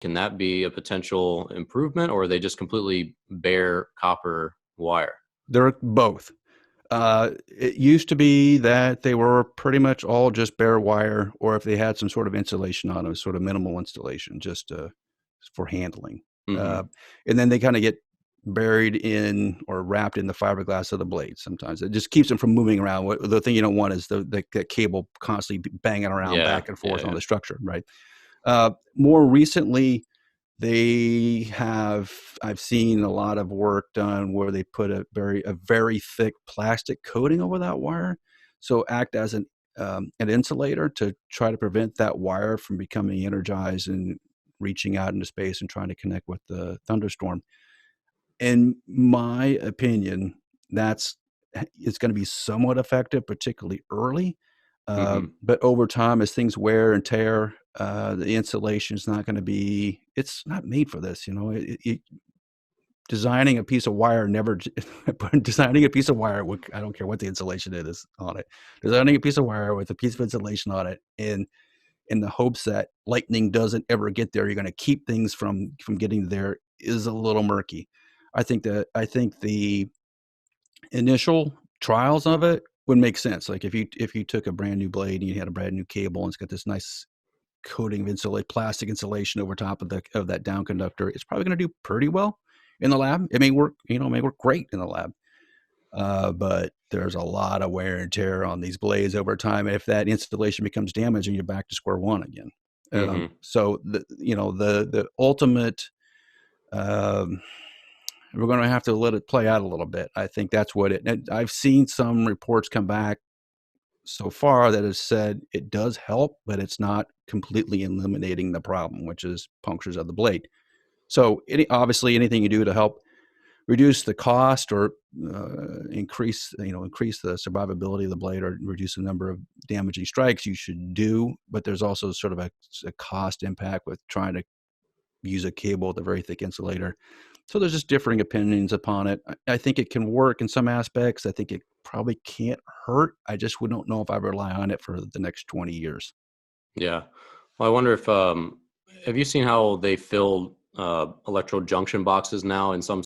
Can that be a potential improvement, or are they just completely bare copper wire? They're both. It used to be that they were pretty much all just bare wire, or if they had some sort of insulation on them, sort of minimal installation, just for handling. Uh, Hmm. and then they kind of get buried in or wrapped in the fiberglass of the blade. Sometimes it just keeps them from moving around. The thing you don't want is the cable constantly banging around Yeah, back and yeah, forth on yeah. the structure, right? More recently, they have I've seen a lot of work done where they put a very thick plastic coating over that wire, so act as an insulator to try to prevent that wire from becoming energized and reaching out into space and trying to connect with the thunderstorm. In my opinion, that's it's going to be somewhat effective, particularly early. Hmm. But over time, as things wear and tear, the insulation is not going to be. It's not made for this. Designing a piece of wire never designing a piece of wire. I don't care what the insulation is on it. Designing a piece of wire with a piece of insulation on it, in the hopes that lightning doesn't ever get there, you're going to keep things from getting there, is a little murky. I think the initial trials of it would make sense. Like if you took a brand new blade and you had a brand new cable and it's got this nice coating of plastic insulation over top of that down conductor, it's probably going to do pretty well in the lab. It may work, it may work great in the lab. But there's a lot of wear and tear on these blades over time. If that installation becomes damaged, and you're back to square one again. Hmm. So the ultimate, um, we're going to have to let it play out a little bit. I think that's what it. And I've seen some reports come back so far that has said it does help, but it's not completely eliminating the problem, which is punctures of the blade. So obviously, anything you do to help reduce the cost or increase the survivability of the blade or reduce the number of damaging strikes, you should do. But there's also sort of a cost impact with trying to use a cable with a very thick insulator. So there's just differing opinions upon it. I think it can work in some aspects. I think it probably can't hurt. I just don't know if I rely on it for the next 20 years. Yeah. Well, I wonder if have you seen how they filled electrode junction boxes now in some